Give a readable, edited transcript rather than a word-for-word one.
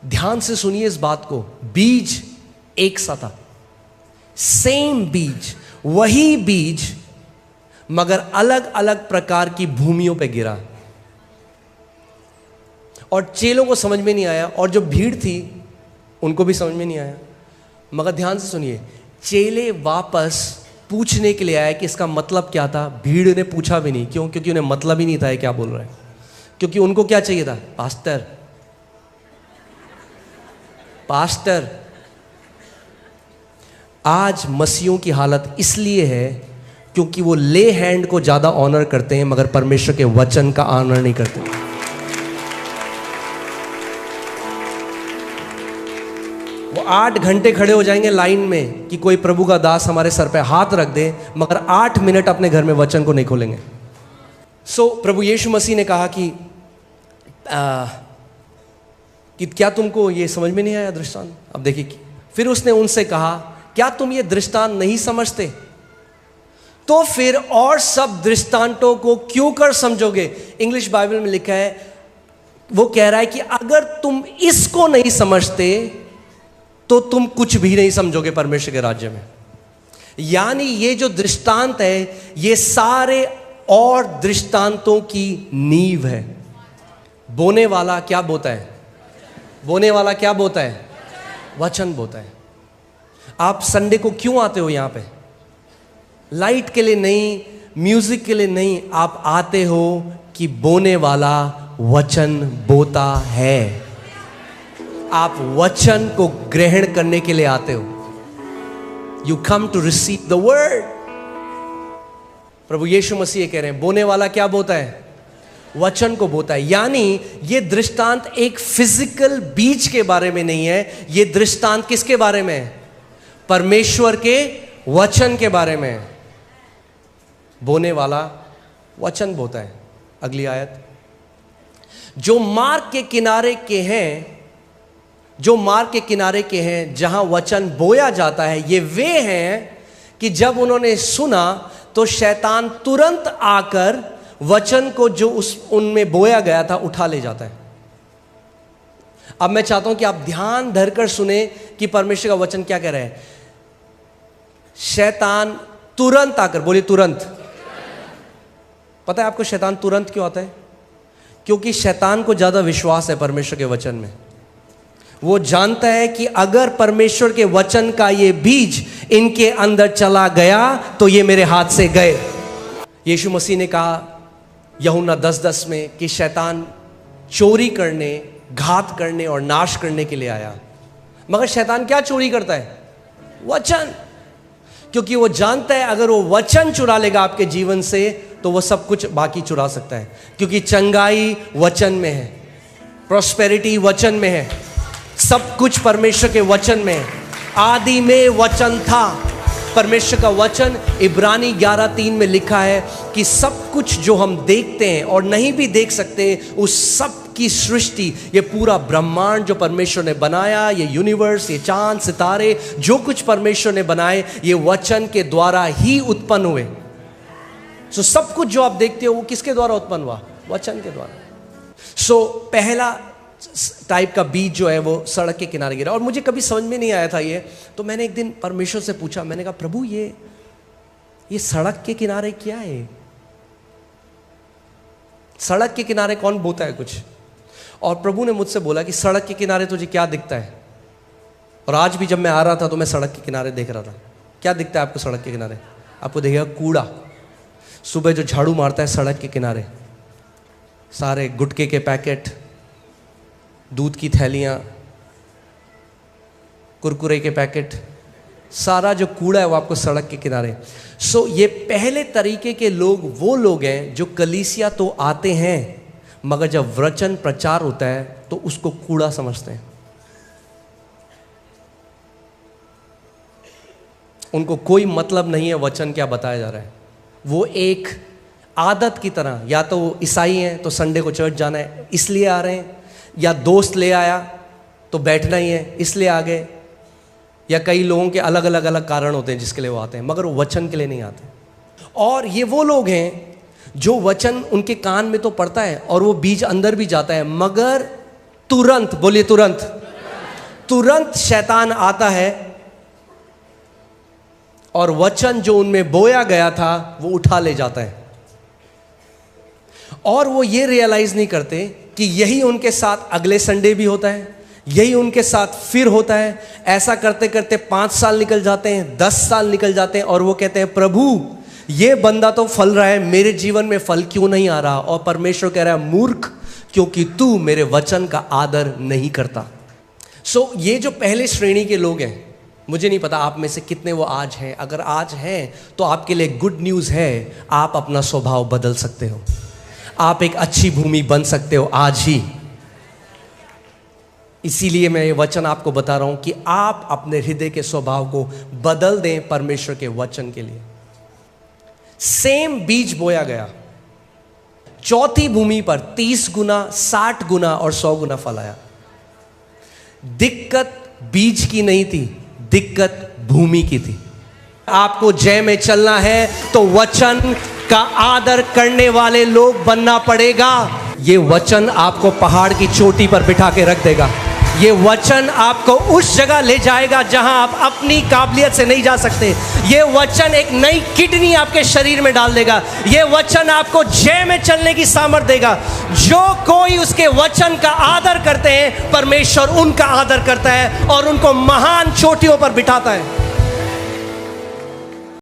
ध्यान से सुनिए इस बात को, बीज एक सा था, सेम बीज, वही बीज मगर अलग अलग प्रकार की भूमियों पे गिरा और चेलों को समझ में नहीं आया और जो भीड़ थी उनको भी समझ में नहीं आया। मगर ध्यान से सुनिए, चेले वापस पूछने के लिए आए कि इसका मतलब क्या था। भीड़ ने पूछा भी नहीं, क्यों? क्योंकि उन्हें मतलब ही नहीं था ये क्या बोल रहे हैं। क्योंकि उनको क्या चाहिए था? Pastor, pastor. आज मसीहों की हालत इसलिए है क्योंकि वो ले हैंड को ज्यादा ऑनर करते हैं मगर परमेश्वर के वचन का ऑनर नहीं करते। वो 8 घंटे खड़े हो जाएंगे लाइन में कि कोई प्रभु का दास हमारे सर पे हाथ रख दे, मगर 8 मिनट अपने घर में वचन को नहीं खोलेंगे। प्रभु यीशु मसीह ने कहा कि क्या तुमको ये समझ में नहीं आया दृष्टांत? अब देखिए, फिर उसने उनसे कहा, क्या तुम ये दृष्टांत नहीं समझते? तो फिर और सब दृष्टांतों को क्यों कर समझोगे? इंग्लिश बाइबल में लिखा है, वो कह रहा है कि अगर तुम इसको नहीं समझते तो तुम कुछ भी नहीं समझोगे परमेश्वर के राज्य में। यानी ये जो दृष्टांत है ये सारे और दृष्टांतों की नींव है। बोने वाला क्या बोता है? बोने वाला क्या बोता है? वचन बोता है। आप संडे को क्यों आते हो यहां पे? लाइट के लिए नहीं, म्यूजिक के लिए नहीं, आप आते हो कि बोने वाला वचन बोता है। आप वचन को ग्रहण करने के लिए आते हो। You come to receive the word. प्रभु यीशु मसीह कह रहे हैं, बोने वाला क्या बोता है? वचन को बोता है। यानी ये दृष्टांत एक फिजिकल बीज के बारे में नहीं है, ये दृष्टांत किसके बारे में है? परमेश्वर के वचन के बारे में है। बोने वाला वचन बोता है। अगली आयत, जो मार्ग के किनारे के हैं, जो मार्ग के किनारे के हैं जहां वचन बोया जाता है, ये वे हैं कि जब उन्होंने सुना तो शैतान तुरंत आकर वचन को जो उनमें बोया गया था उठा ले जाता है। अब मैं चाहता हूं कि आप ध्यान धरकर सुने कि परमेश्वर का वचन क्या कह रहा है। शैतान तुरंत आकर, बोलिए तुरंत। पता है आपको शैतान तुरंत क्यों आता है? क्योंकि शैतान को ज्यादा विश्वास है परमेश्वर के वचन में। वो जानता है कि अगर परमेश्वर के वचन का ये बीज इनके अंदर चला गया तो ये मेरे हाथ से गए। यीशु मसीह ने कहा यूहन्ना 10:10 में कि शैतान चोरी करने, घात करने और नाश करने के लिए आया। मगर शैतान क्या चोरी करता है? वचन। क्योंकि वो जानता है अगर वो वचन चुरा लेगा आपके जीवन से तो वो सब कुछ बाकी चुरा सकता है। क्योंकि चंगाई वचन में है, प्रॉस्पेरिटी वचन में है, सब कुछ परमेश्वर के वचन में है। आदि में वचन था। परमेश्वर का वचन इब्रानी 11:3 में लिखा है कि सब कुछ जो हम देखते हैं और नहीं भी देख सकते, उस सब की सृष्टि, ये पूरा ब्रह्मांड जो परमेश्वर ने बनाया, ये यूनिवर्स, ये चांद सितारे, जो कुछ परमेश्वर ने बनाए, ये वचन के द्वारा ही उत्पन्न हुए। सो सब कुछ जो आप देखते हो वो किसके द्वारा उत्पन्न हुआ? वचन के द्वारा। सो पहला टाइप का बीज जो है वो सड़क के किनारे गिरा। और मुझे कभी समझ में नहीं आया था ये, तो मैंने एक दिन परमेश्वर से पूछा, मैंने कहा प्रभु ये सड़क के किनारे क्या है? सड़क के किनारे कौन बोता है कुछ? और प्रभु ने मुझसे बोला कि सड़क के किनारे तुझे क्या दिखता है? और आज भी जब मैं आ रहा था तो मैं सड़क के किनारे देख रहा था। क्या दिखता है आपको सड़क के किनारे? आपको दिखेगा कूड़ा। सुबह जो झाड़ू मारता है सड़क के किनारे, सारे गुटखे के पैकेट, दूध की थैलियाँ, कुरकुरे के पैकेट, सारा जो कूड़ा है वो आपको सड़क के किनारे। ये पहले तरीके के लोग वो लोग हैं जो कलीसिया तो आते हैं मगर जब वचन प्रचार होता है तो उसको कूड़ा समझते हैं। उनको कोई मतलब नहीं है वचन क्या बताया जा रहा है। वो एक आदत की तरह, या तो वो ईसाई हैं तो संडे को चर्च जाना है इसलिए आ रहे हैं, या दोस्त ले आया तो बैठना ही है इसलिए आ गए, या कई लोगों के अलग अलग कारण होते हैं जिसके लिए वो आते हैं, मगर वो वचन के लिए नहीं आते। और ये वो लोग हैं जो वचन उनके कान में तो पड़ता है और वो बीज अंदर भी जाता है, मगर तुरंत, बोलिए तुरंत, तुरंत शैतान आता है और वचन जो उनमें बोया गया था वो उठा ले जाता है। और वो ये रियलाइज नहीं करते कि यही उनके साथ अगले संडे भी होता है, यही उनके साथ फिर होता है। ऐसा करते करते 5 साल निकल जाते हैं, 10 साल निकल जाते हैं और वो कहते हैं प्रभु ये बंदा तो फल रहा है, मेरे जीवन में फल क्यों नहीं आ रहा? और परमेश्वर कह रहा है मूर्ख, क्योंकि तू मेरे वचन का आदर नहीं करता। सो ये जो पहले श्रेणी के लोग हैं, मुझे नहीं पता आप में से कितने वो आज हैं। अगर आज हैं तो आपके लिए गुड न्यूज़ है, आप अपना स्वभाव बदल सकते हो, आप एक अच्छी भूमि बन सकते हो आज ही। इसीलिए मैं ये वचन आपको बता रहा हूं कि आप अपने हृदय के स्वभाव को बदल दें परमेश्वर के वचन के लिए। सेम बीज बोया गया, चौथी भूमि पर 30 गुना, 60 गुना और 100 गुना फल आया। दिक्कत बीज की नहीं थी, दिक्कत भूमि की थी। आपको जय में चलना है तो वचन का आदर करने वाले लोग बनना पड़ेगा। ये वचन आपको पहाड़ की चोटी पर बिठा के रख देगा। ये वचन आपको उस जगह ले जाएगा जहां आप अपनी काबिलियत से नहीं जा सकते। ये वचन एक नई किडनी आपके शरीर में डाल देगा। ये वचन आपको जय में चलने की सामर्थ्य देगा। जो कोई उसके वचन का आदर करते हैं, परमेश्वर उनका आदर करता है और उनको महान चोटियों पर बिठाता है।